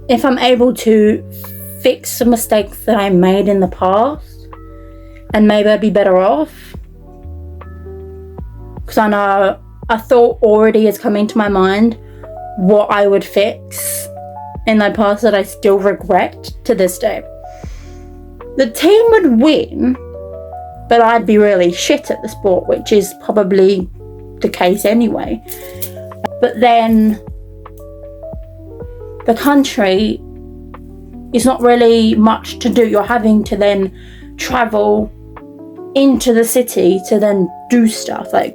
if I'm able to fix some mistakes that I made in the past, and maybe I'd be better off. Because I know a thought already has come into my mind what I would fix in the past that I still regret to this day. The team would win, but I'd be really shit at the sport, which is probably the case anyway. But then the country is not really much to do. You're having to then travel into the city to then do stuff like.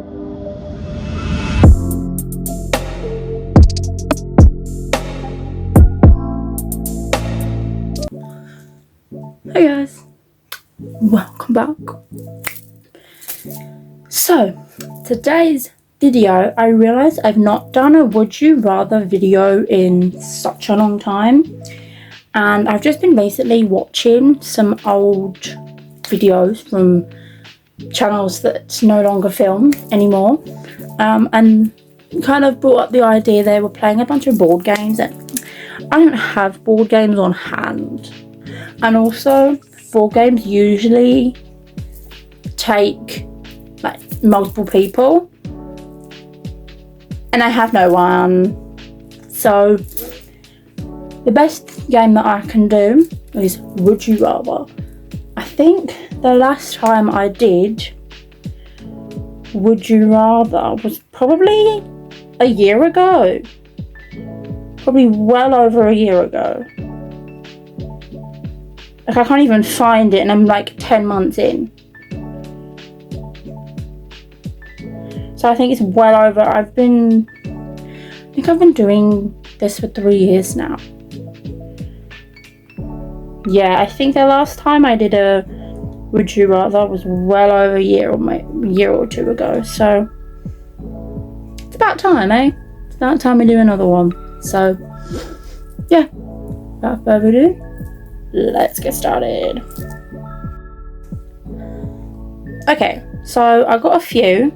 Hey guys, welcome back. So today's video, I realized I've not done a would you rather video in such a long time, and I've just been basically watching some old videos from channels that no longer film anymore, and kind of brought up the idea they were playing a bunch of board games, and I don't have board games on hand. And also, board games usually take like multiple people, and I have no one. So the best game that I can do is would you rather. I think the last time I did would you rather was probably a year ago. Probably well over a year ago. Like, I can't even find it, and I'm like 10 months in. So I think it's well over. I think I've been doing this for 3 years now. Yeah, I think the last time I did a would you rather was well over a year or two ago. So it's about time, eh? It's about time we do another one. So yeah, without further ado, let's get started. Okay, so I got a few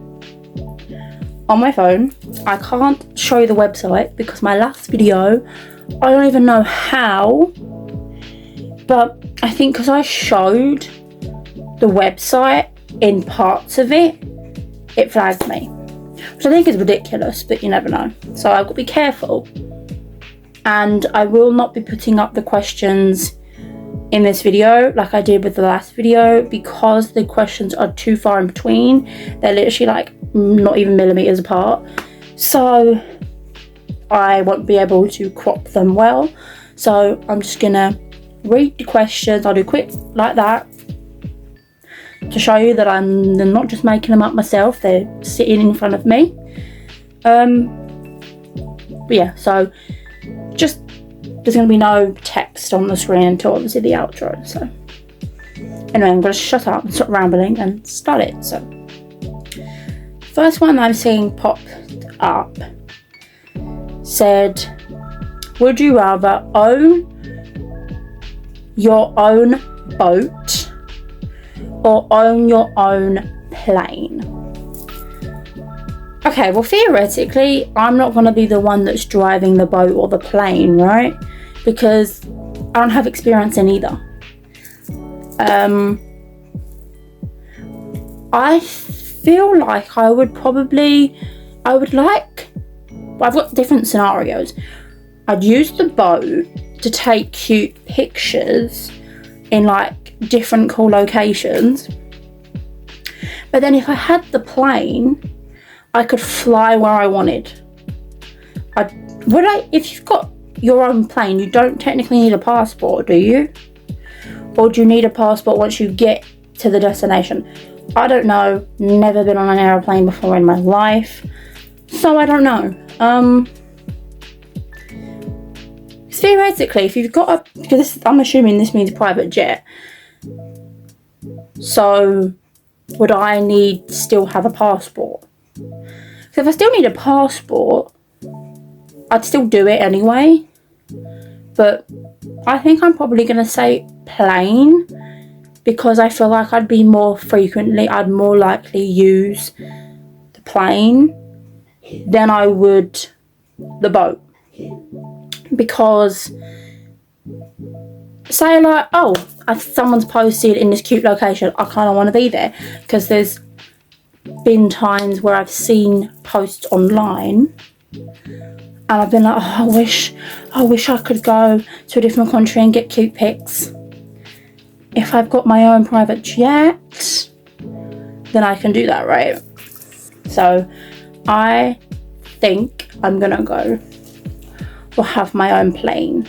on my phone. I can't show you the website because my last video, I don't even know how, but I think because I showed the website in parts of it, it flagged me, which I think is ridiculous, but you never know. So I've got to be careful, and I will not be putting up the questions in this video like I did with the last video, because the questions are too far in between. They're literally like not even millimeters apart, so I won't be able to crop them well. So I'm just gonna read the questions. I'll do quick like that to show you that I'm not just making them up myself, they're sitting in front of me. But yeah, so just there's going to be no text on the screen until obviously the outro. So anyway, I'm going to shut up and stop rambling and start it. So first one I'm seeing popped up said, would you rather own your own boat or own your own plane? Okay, well theoretically I'm not going to be the one that's driving the boat or the plane, right? Because I don't have experience in either. I feel like I've got different scenarios. I'd use the boat to take cute pictures in like different cool locations. But then if I had the plane, I could fly where I wanted. If you've got your own plane, you don't technically need a passport, do you? Or do you need a passport once you get to the destination? I don't know. Never been on an aeroplane before in my life, so I don't know. Theoretically, if you've got because I'm assuming this means private jet, so would I still have a passport? So if I still need a passport, I'd still do it anyway. But I think I'm probably going to say plane, because I feel like I'd more likely use the plane than I would the boat. Because say like, oh, someone's posted in this cute location, I kind of want to be there, because there's been times where I've seen posts online and I've been like, oh, I wish I could go to a different country and get cute pics. If I've got my own private jet, then I can do that, right? So I think I'm gonna go or have my own plane.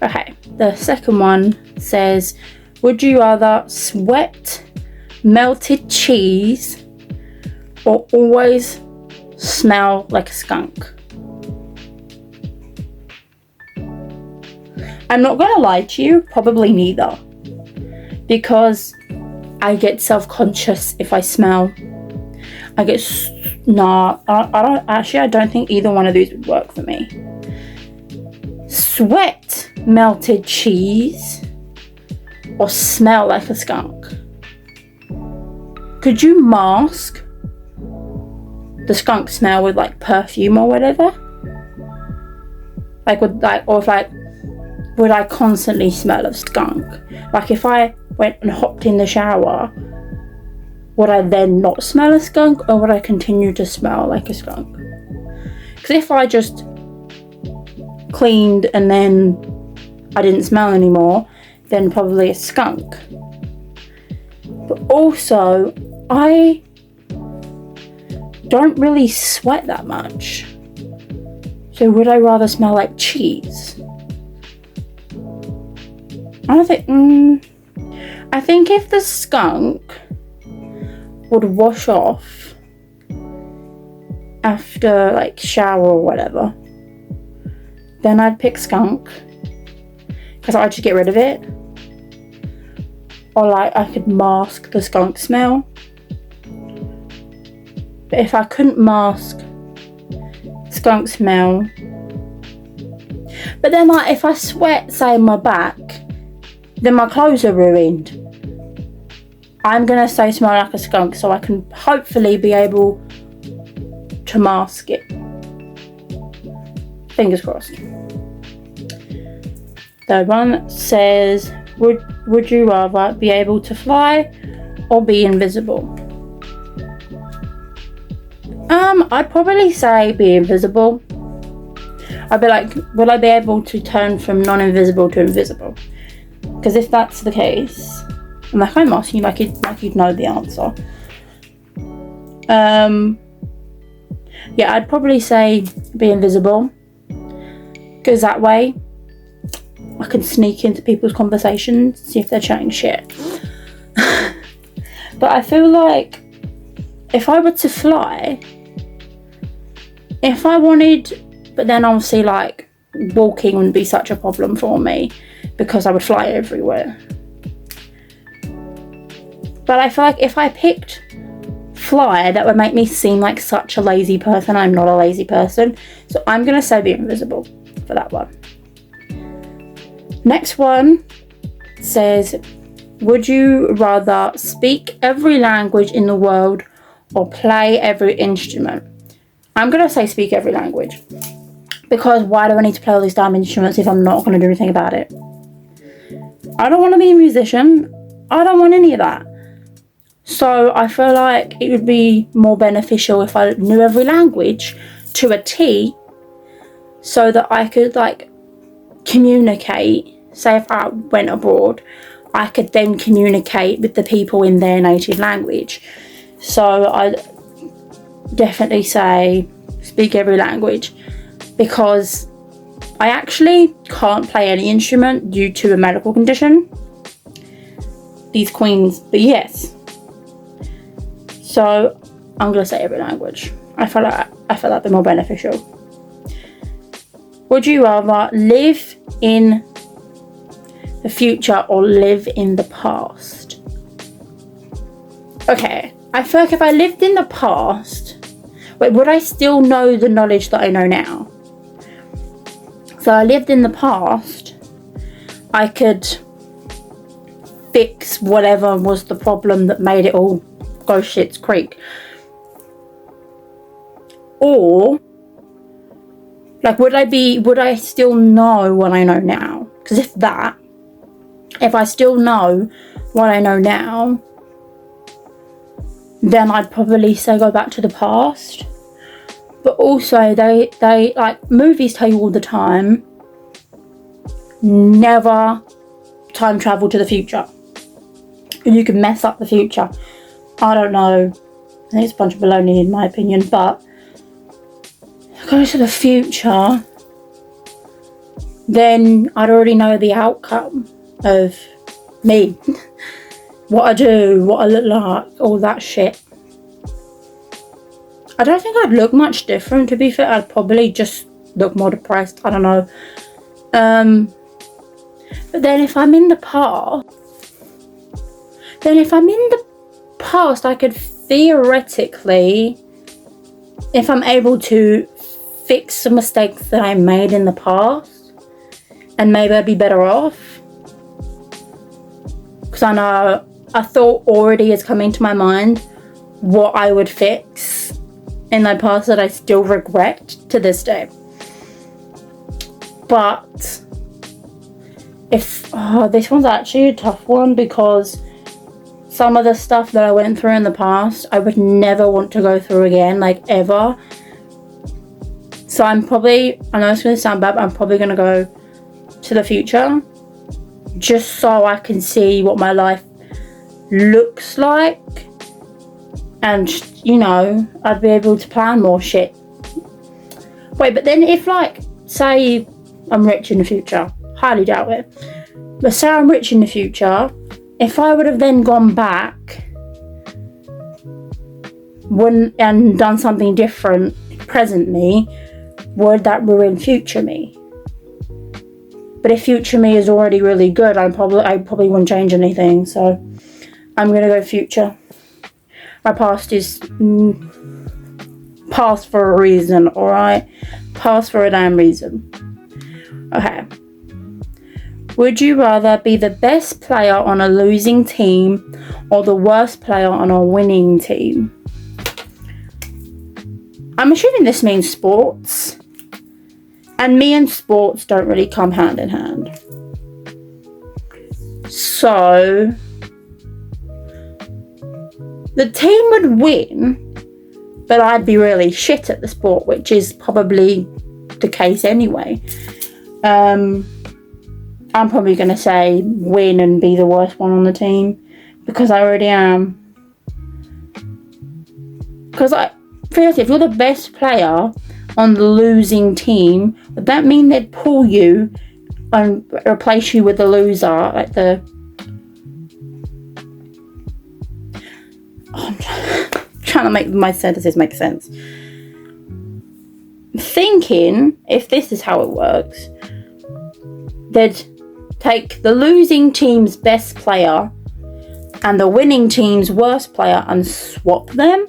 Okay, the second one says, would you rather sweat melted cheese or always smell like a skunk? I'm not gonna lie to you, probably neither, because I get self-conscious if I smell. I don't think either one of these would work for me. Sweat melted cheese or smell like a skunk? Could you mask the skunk smell with like perfume or whatever? Would I constantly smell of skunk? Like if I went and hopped in the shower, would I then not smell a skunk, or would I continue to smell like a skunk? Because if I just cleaned and then I didn't smell anymore, then probably a skunk. But also, I don't really sweat that much. So would I rather smell like cheese? I think if the skunk would wash off after like shower or whatever, then I'd pick skunk, because I'd just get rid of it. Or like I could mask the skunk smell. But if I couldn't mask skunk smell, but then like if I sweat, say, my back, then my clothes are ruined. I'm gonna say smell like a skunk, so I can hopefully be able to mask it. Fingers crossed. Third one says, would you rather be able to fly or be invisible? I'd probably say be invisible. I'd be like, will I be able to turn from non-invisible to invisible? Because if that's the case, I'm asking you like you'd know the answer. Yeah, I'd probably say be invisible, because that way I can sneak into people's conversations, see if they're chatting shit. But I feel like if I were to fly, if I wanted, but then obviously like walking wouldn't be such a problem for me because I would fly everywhere. But I feel like if I picked fly, that would make me seem like such a lazy person. I'm not a lazy person. So I'm going to say be invisible for that one. Next one says, would you rather speak every language in the world or play every instrument? I'm going to say speak every language. Because why do I need to play all these damn instruments if I'm not going to do anything about it? I don't want to be a musician. I don't want any of that. So I feel like it would be more beneficial if I knew every language to a T, so that I could like communicate. Say if I went abroad, I could then communicate with the people in their native language. So I definitely say speak every language, because I actually can't play any instrument due to a medical condition. These queens, but yes. So I'm gonna say every language. I feel like that'd be more beneficial. Would you rather live in the future or live in the past? Okay, I feel like if I lived in the past, would I still know the knowledge that I know now? So I lived in the past, I could fix whatever was the problem that made it all go shit's creek. Or like would I still know what I know now? Because if I still know what I know now, then I'd probably say go back to the past. But also, they like, movies tell you all the time, never time travel to the future. You can mess up the future. I don't know. I think it's a bunch of baloney in my opinion, but go to the future, then I'd already know the outcome of me. What I do, what I look like, all that shit. I don't think I'd look much different, to be fair. I'd probably just look more depressed. I don't know. But then if I'm in the past, I could theoretically, if I'm able to fix the mistakes that I made in the past, and maybe I'd be better off. Because I know a thought already is coming to my mind what I would fix in my past that I still regret to this day. But this one's actually a tough one, because some of the stuff that I went through in the past, I would never want to go through again, like ever. So I know it's going to sound bad, but I'm probably going to go to the future, just so I can see what my life looks like, and you know, I'd be able to plan more shit. Wait, but then if, like, say I'm rich in the future, highly doubt it, but say I'm rich in the future, if I would have then gone back and done something different present me, would that ruin future me? But if future me is already really good, I probably wouldn't change anything. So I'm gonna go future. My past is past for a reason, alright? Past for a damn reason. Okay. Would you rather be the best player on a losing team or the worst player on a winning team? I'm assuming this means sports. And me and sports don't really come hand in hand. So the team would win, but I'd be really shit at the sport, which is probably the case anyway. I'm probably going to say win and be the worst one on the team, because I already am. Because if you're the best player on the losing team, would that mean they'd pull you and replace you with the loser, like the... I'm trying to make my sentences make sense. Thinking, if this is how it works, they'd take the losing team's best player and the winning team's worst player and swap them.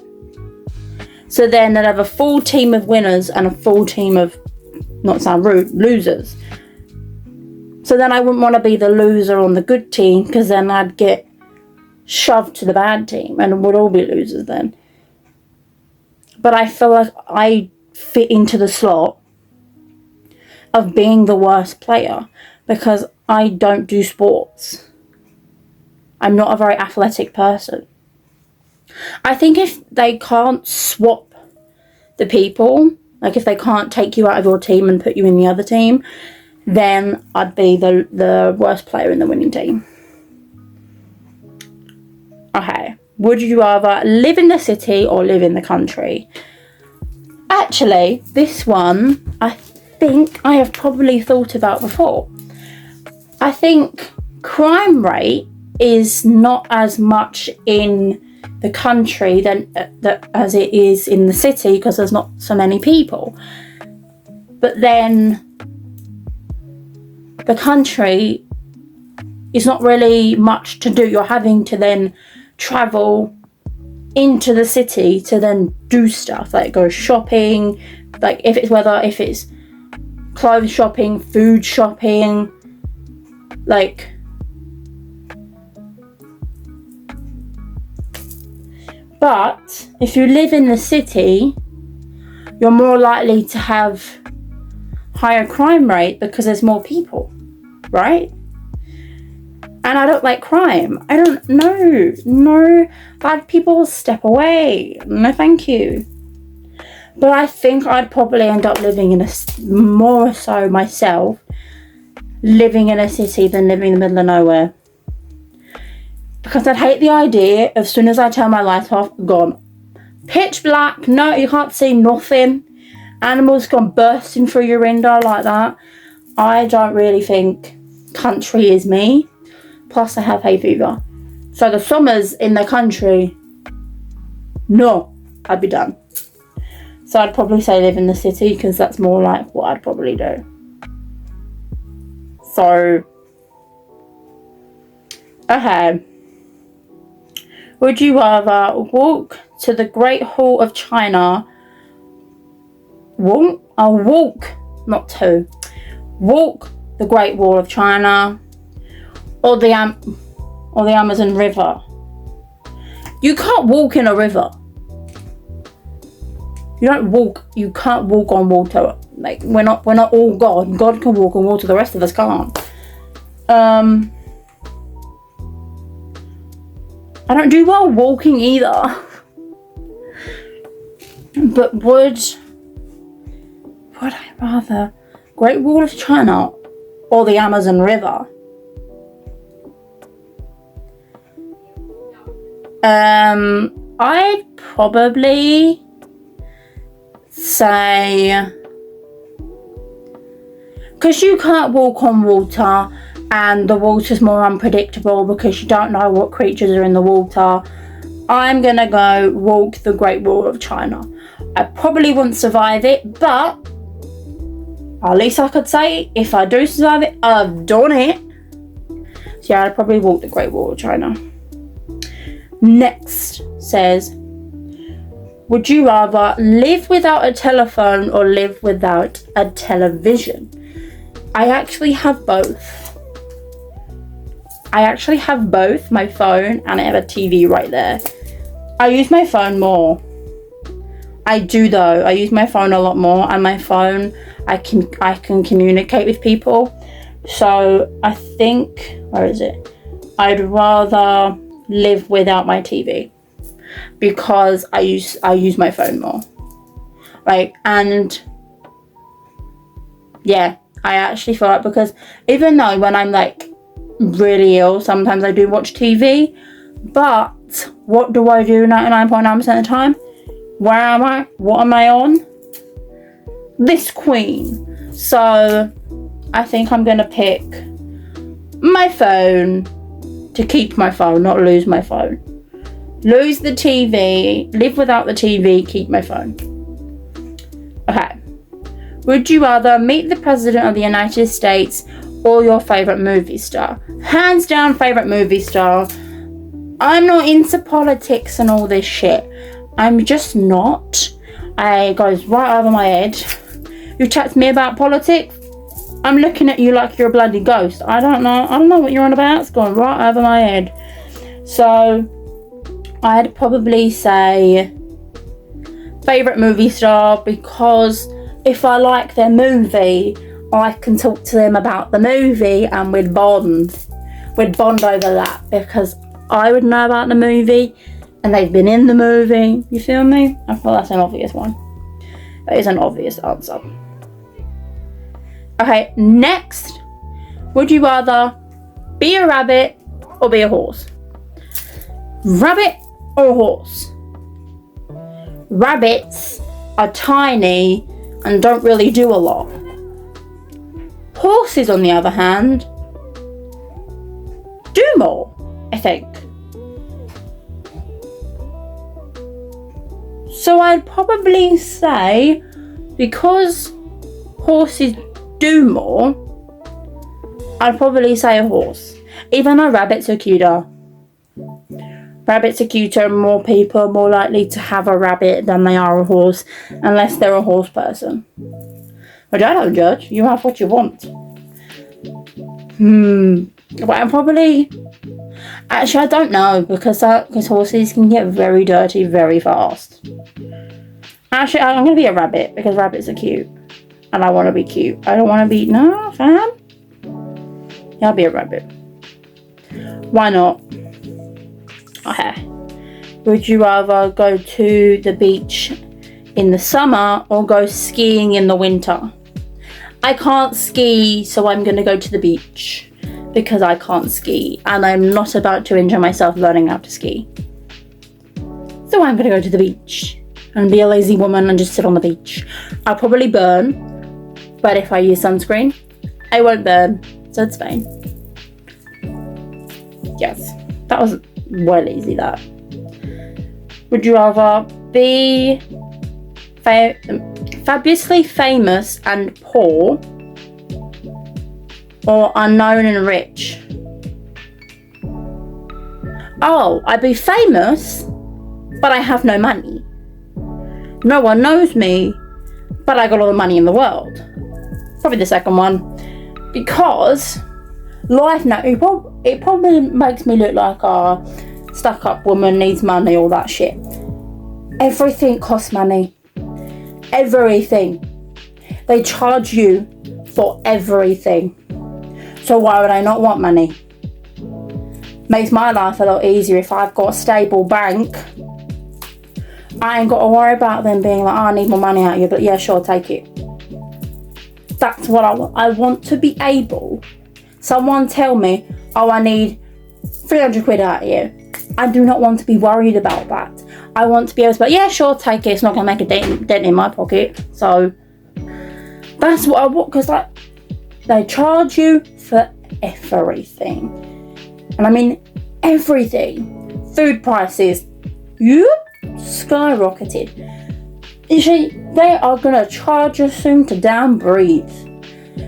So then they'd have a full team of winners and a full team of, not sound rude, losers. So then I wouldn't want to be the loser on the good team, because then I'd get shoved to the bad team and would all be losers then. But I feel like I fit into the slot of being the worst player, because I don't do sports. I'm not a very athletic person. I think if they can't swap the people, like if they can't take you out of your team and put you in the other team, then I'd be the worst player in the winning team. Okay. Would you rather live in the city or live in the country? Actually, this one I think I have probably thought about before. I think crime rate is not as much in the country as it is in the city, because there's not so many people. But then the country is not really much to do. You're having to then travel into the city to then do stuff, like go shopping, like if it's clothes shopping, food shopping, like... But if you live in the city, you're more likely to have higher crime rate because there's more people. right? And I don't like crime. I don't know. No, bad people, step away. No, thank you. But I think I'd probably end up living in more so myself, living in a city than living in the middle of nowhere. Because I'd hate the idea of as soon as I turn my light off, gone. Pitch black, no, you can't see nothing. Animals gone bursting through your window like that. I don't really think country is me. Plus I have hay fever. So the summers in the country, no, I'd be done. So I'd probably say live in the city because that's more like what I'd probably do. So, okay. Would you rather walk to the Great Hall of China? Walk the Great Wall of China, or the Amazon River? You can't walk in a river. You can't walk on water. Like, we're not all God. God can walk on water, the rest of us can't. I don't do well walking either. But would I rather Great Wall of China or the Amazon River? I'd probably say, because you can't walk on water and the water's more unpredictable because you don't know what creatures are in the water, I'm gonna go walk the Great Wall of China. I probably wouldn't survive it, but at least I could say if I do survive it, I've done it. So yeah, I'd probably walk the Great Wall of China. Next says, would you rather live without a telephone or live without a television? I actually have both. My phone, and I have a TV right there. I use my phone more. I do though. I use my phone a lot more, and my phone, I can communicate with people. So I think, where is it? I'd rather live without my TV because I use my phone more. Like, and yeah, I actually feel like, because even though when I'm like really ill, sometimes I do watch TV, but what do I do 99.9% of the time? Where am I? What am I on? This queen. So I think I'm gonna pick my phone, to keep my phone, not lose my phone. Lose the TV, live without the TV, keep my phone. Okay. Would you rather meet the President of the United States or your favourite movie star? Hands down, favourite movie star. I'm not into politics and all this shit. I'm just not. It goes right over my head. You chat to me about politics, I'm looking at you like you're a bloody ghost. I don't know what you're on about. It's going right over my head. So I'd probably say favourite movie star, because if I like their movie, I can talk to them about the movie and we'd bond over that, because I would know about the movie and they've been in the movie. You feel me? I feel that's an obvious one. That is an obvious answer. Okay, next. Would you rather be a rabbit or be a horse? Rabbit or horse? Rabbits are tiny and don't really do a lot. Horses, on the other hand, do more, I think. So I'd probably say, because horses do more, I'd probably say a horse. Even though rabbits are cuter. Rabbits are cuter, and more people are more likely to have a rabbit than they are a horse, unless they're a horse person. But I don't judge. You have what you want. But I'm probably... Actually, I don't know, because horses can get very dirty very fast. Actually, I'm going to be a rabbit, because rabbits are cute. And I want to be cute. I don't want to be... No, fam. Yeah, I'll be a rabbit. Why not? Okay. Would you rather go to the beach in the summer or go skiing in the winter? I can't ski, so I'm going to go to the beach because I can't ski and I'm not about to injure myself learning how to ski. So I'm going to go to the beach and be a lazy woman and just sit on the beach. I'll probably burn, but if I use sunscreen, I won't burn, so it's fine. Yes, that was well easy, that. Would you rather be fabulously famous and poor or unknown and rich? Oh, I'd be famous, but I have no money. No one knows me, but I got all the money in the world. Probably the second one, because life now, it probably makes me look like a stuck up woman, needs money, all that shit. Everything costs money. Everything. They charge you for everything. So why would I not want money? Makes my life a lot easier if I've got a stable bank. I ain't got to worry about them being like, oh, I need more money out of you, but yeah, sure, take it. That's what I want. I want to be able. Someone tell me, oh, I need 300 quid out of you. I do not want to be worried about that. I want to be able to be like, yeah, sure, take it. It's not going to make a dent in my pocket. So that's what I want, because like, they charge you for everything. And I mean everything. Food prices, skyrocketed. You see, they are going to charge you soon to damn breathe.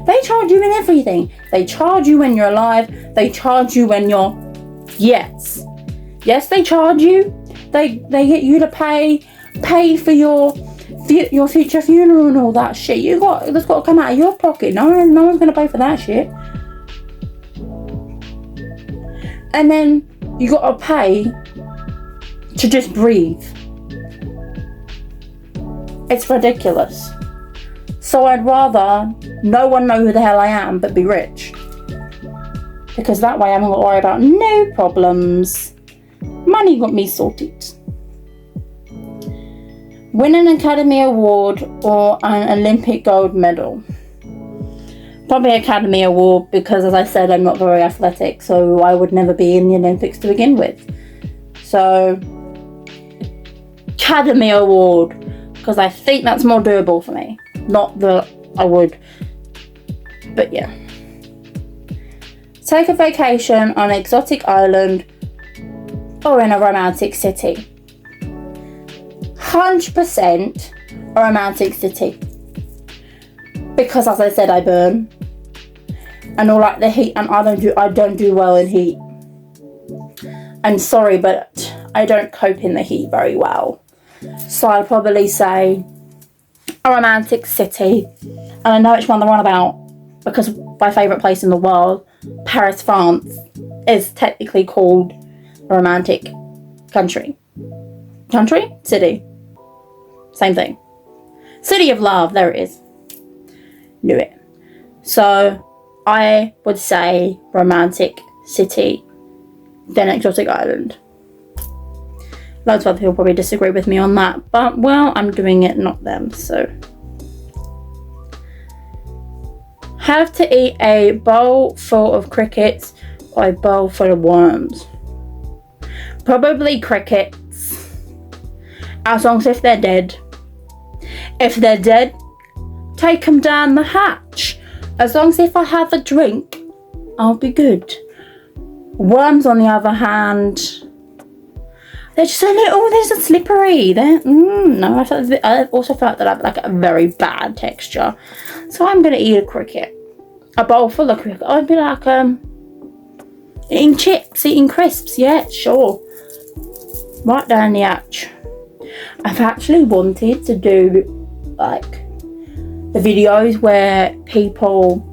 They charge you in everything. They charge you when you're alive. They charge you when you're... Yes, they charge you. They get you to pay for your future funeral and all that shit. That's got to come out of your pocket. No one's going to pay for that shit. And then you got to pay to just breathe. It's ridiculous. So I'd rather no one know who the hell I am but be rich. Because that way I'm not going to worry about no problems. Money got me sorted. Win an Academy Award or an Olympic gold medal? Probably Academy Award, because as I said, I'm not very athletic, so I would never be in the Olympics to begin with. So, Academy Award, because I think that's more doable for me. Not that I would, but yeah. Take a vacation on an exotic island or in a romantic city. 100% a romantic city. Because as I said, I burn. And all like the heat, and I don't do well in heat. I'm sorry, but I don't cope in the heat very well. So I'd probably say a romantic city. And I know which one they're on about, because my favourite place in the world, Paris, France, is technically called a romantic country. Country? City. Same thing. City of love, there it is. Knew it. So I would say romantic city, then exotic island. Loads of other people probably disagree with me on that, but well, I'm doing it, not them, so. Have to eat a bowl full of crickets or a bowl full of worms? Probably crickets. As long as if they're dead. If they're dead, take them down the hatch. As long as if I have a drink, I'll be good. Worms, on the other hand, they're just they're so slippery. No, I also felt that I have like a very bad texture. So I'm going to eat a cricket. A bowl full of cricket. I'd be like, eating chips, eating crisps. Yeah, sure. Right down the hatch. I've actually wanted to do like the videos where people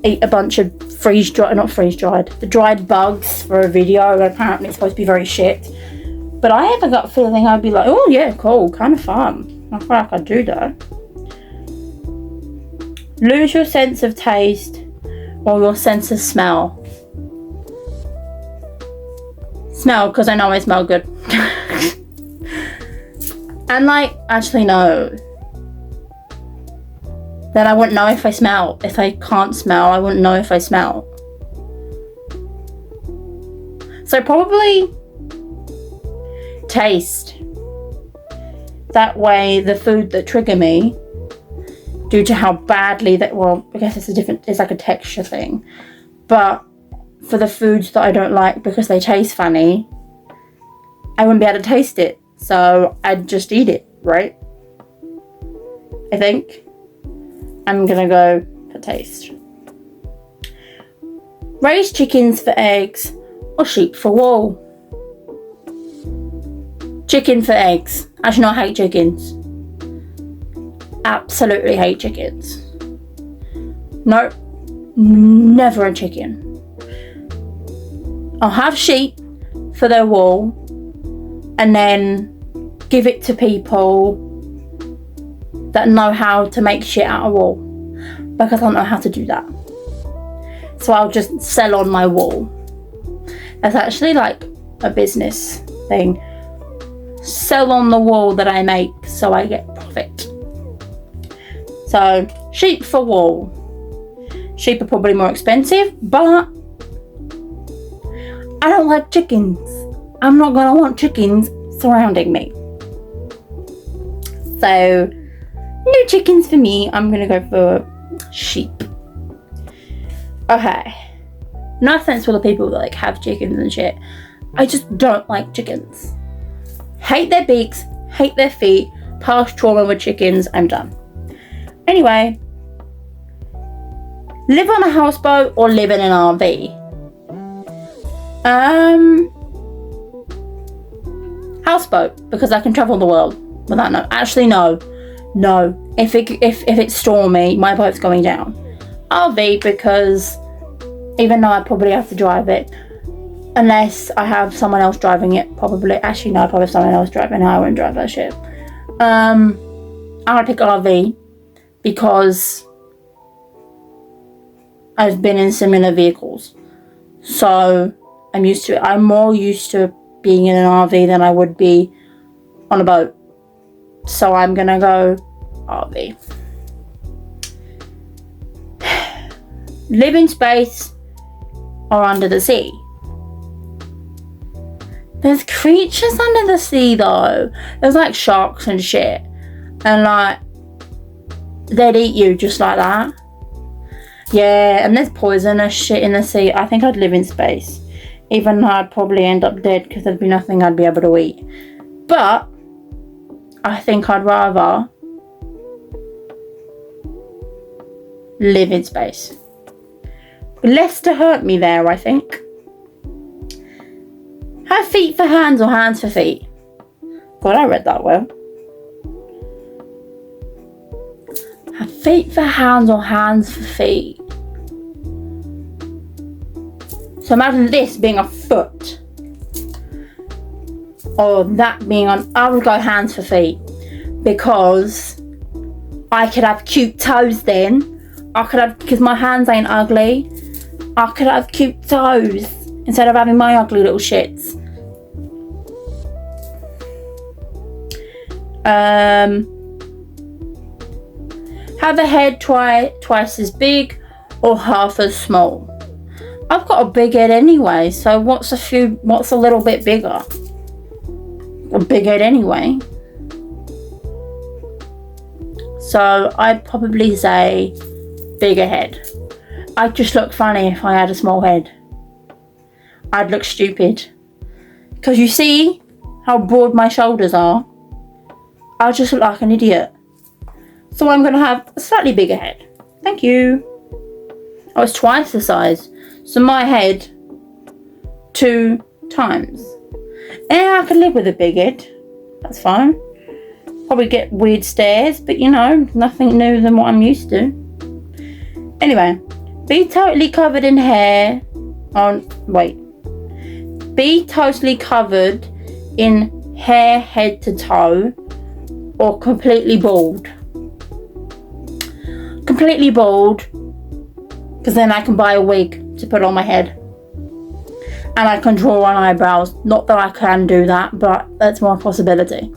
eat a bunch of the dried bugs for a video, and apparently it's supposed to be very shit. But I have a gut feeling I'd be like, oh yeah, cool, kind of fun. I feel like I'd do that. Lose your sense of taste or your sense of smell? Smell, because I know I smell good. And like, actually no. Then I wouldn't know if I smell. If I can't smell, I wouldn't know if I smell. So probably taste. That way the food that trigger me, due to how badly that, well, I guess it's like a texture thing. But for the foods that I don't like because they taste funny, I wouldn't be able to taste it. So I'd just eat it, right? I think I'm gonna go for taste. Raise chickens for eggs or sheep for wool? Chicken for eggs. Actually, no, I hate chickens. Absolutely hate chickens. Nope. Never a chicken. I'll have sheep for their wool and then give it to people that know how to make shit out of wool, because I don't know how to do that. So I'll just sell on my wool. That's actually like a business thing. Sell on the wool that I make so I get profit. So sheep for wool. Sheep are probably more expensive, but I don't like chickens. I'm not gonna want chickens surrounding me. So no chickens for me. I'm gonna go for sheep. Okay. No offense for the people that like have chickens and shit. I just don't like chickens. Hate their beaks, hate their feet, past trauma with chickens, I'm done. Anyway, live on a houseboat or live in an RV? Houseboat, because I can travel the world without no. Actually, no. If it's stormy, my boat's going down. RV, because even though I probably have to drive it, unless I have someone else driving it, probably. Actually, no, probably someone else driving it. I wouldn't drive that shit. I'm gonna pick RV because I've been in similar vehicles, so I'm used to it. I'm more used to being in an RV than I would be on a boat. So I'm gonna go RV. Live in space or under the sea? There's creatures under the sea though. There's like sharks and shit. And like, they'd eat you just like that. Yeah, and there's poisonous shit in the sea. I think I'd live in space. Even though I'd probably end up dead because there'd be nothing I'd be able to eat. But I think I'd rather live in space. Less to hurt me there, I think. Have feet for hands or hands for feet? God, I read that well. Have feet for hands or hands for feet? So imagine this being a foot. Or that being on... I would go hands for feet. Because I could have cute toes then. I could have... Because my hands ain't ugly. I could have cute toes. Instead of having my ugly little shits. Have a head twice as big or half as small? I've got a big head anyway, so what's a little bit bigger? A big head anyway. So I'd probably say bigger head. I'd just look funny if I had a small head. I'd look stupid. Because you see how broad my shoulders are? I just look like an idiot. So I'm going to have a slightly bigger head. Thank you. Oh, it's twice the size. So my head 2 times. Yeah, I can live with a big head. That's fine. Probably get weird stares, but you know, nothing new than what I'm used to. Anyway, be totally covered in hair. Be totally covered in hair head to toe or completely bald. Completely bald because then I can buy a wig to put on my head. And I can draw on eyebrows. Not that I can do that, but that's more a possibility.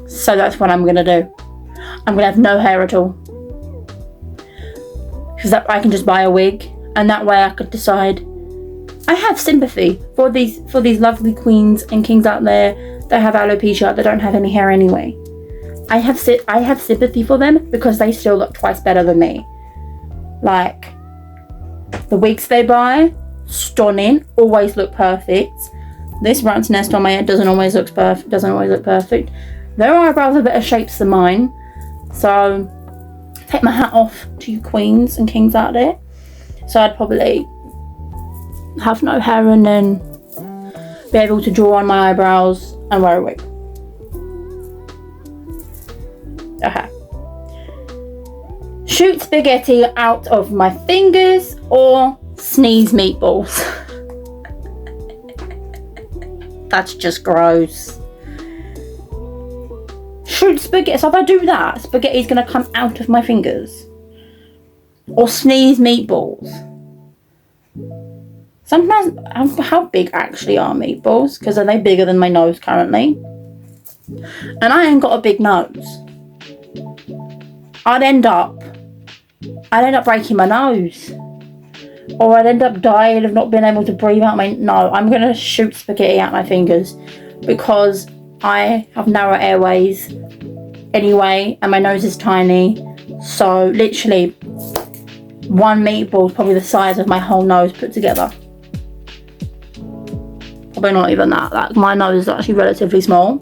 So that's what I'm going to do. I'm going to have no hair at all. Because I can just buy a wig. And that way I could decide. I have sympathy for these lovely queens and kings out there that have alopecia, that don't have any hair anyway. I have sympathy for them because they still look twice better than me. Like, the wigs they buy, stunning, always look perfect. This rat's nest on my head doesn't always look perfect. Their eyebrows are better shapes than mine. So, take my hat off to you queens and kings out there. So I'd probably have no hair and then be able to draw on my eyebrows and wear a wig. Okay. Shoot spaghetti out of my fingers or sneeze meatballs. That's just gross. Shoot spaghetti. So if I do that, spaghetti's going to come out of my fingers. Or sneeze meatballs. Sometimes, how big actually are meatballs? Because are they bigger than my nose currently? And I ain't got a big nose. I'd end up breaking my nose. Or I'd end up dying of not being able to breathe out my... No, I'm going to shoot spaghetti out my fingers. Because I have narrow airways anyway. And my nose is tiny. So, literally, one meatball is probably the size of my whole nose put together. Probably not even that. Like, my nose is actually relatively small.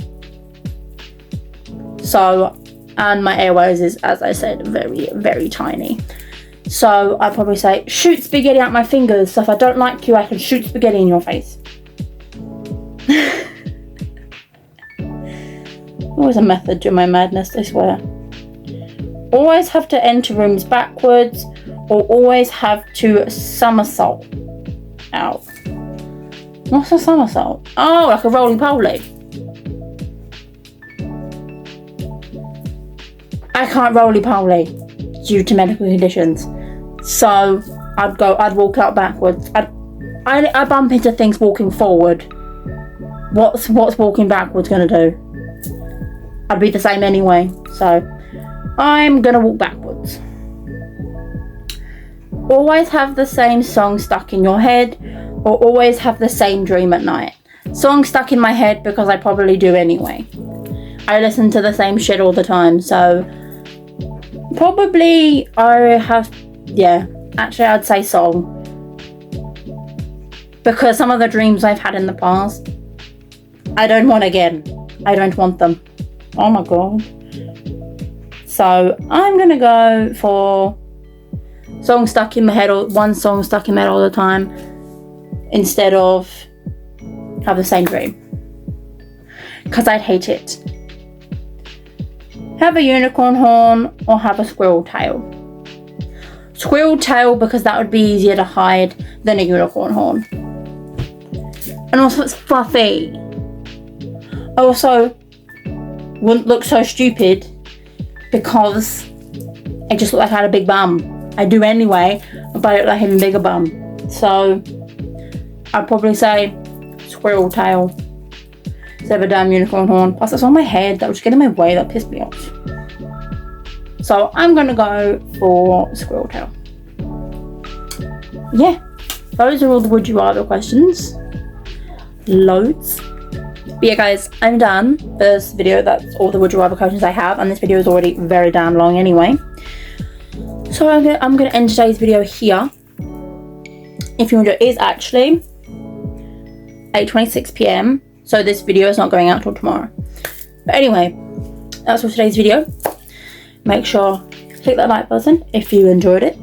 So, and my airways is, as I said, very, very tiny. So, I'd probably say, shoot spaghetti out my fingers. So, if I don't like you, I can shoot spaghetti in your face. Always a method to my madness, I swear. Always have to enter rooms backwards, or always have to somersault out. What's a somersault? Oh, like a roly-poly. I can't roly-poly due to medical conditions. So I'd walk out backwards. I bump into things walking forward. What's walking backwards gonna do? I'd be the same anyway. So I'm gonna walk backwards. Always have the same song stuck in your head, or always have the same dream at night. Song stuck in my head because I probably do anyway. I listen to the same shit all the time, so probably actually I'd say song. Because some of the dreams I've had in the past, I don't want again. I don't want them. Oh my god. So I'm gonna go for song stuck in my head, or one song stuck in my head all the time, instead of have the same dream. Because I'd hate it. Have a unicorn horn or have a squirrel tail. Squirrel tail because that would be easier to hide than a unicorn horn. And also it's fluffy. I also wouldn't look so stupid because I just look like I had a big bum. I do anyway, but I look like I have a bigger bum. So I'd probably say squirrel tail instead of a damn unicorn horn. Plus it's on my head, that was getting in my way, that pissed me off. So I'm gonna go for squirrel tail. Yeah, those are all the would you rather questions. Loads. But yeah guys, I'm done. This video, that's all the would you rather questions I have, and this video is already very damn long anyway. So I'm gonna end today's video here. If you wonder, it is actually 8:26 p.m. so this video is not going out till tomorrow. But anyway, that's for today's video. Make sure to click that like button if you enjoyed it.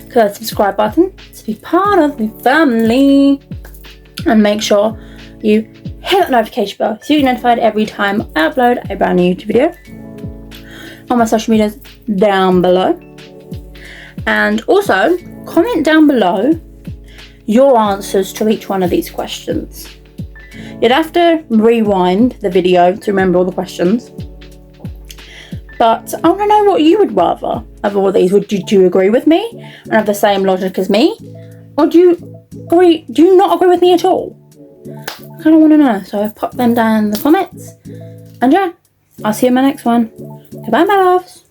Click that subscribe button to be part of the family. And make sure you hit that notification bell so you're notified every time I upload a brand new YouTube video. On my social medias down below. And also, comment down below your answers to each one of these questions. You'd have to rewind the video to remember all the questions. But I want to know what you would rather. of all these, do you agree with me and have the same logic as me? Or do you not agree with me at all? I kind of want to know. So pop them down in the comments. And yeah, I'll see you in my next one. Goodbye, my loves.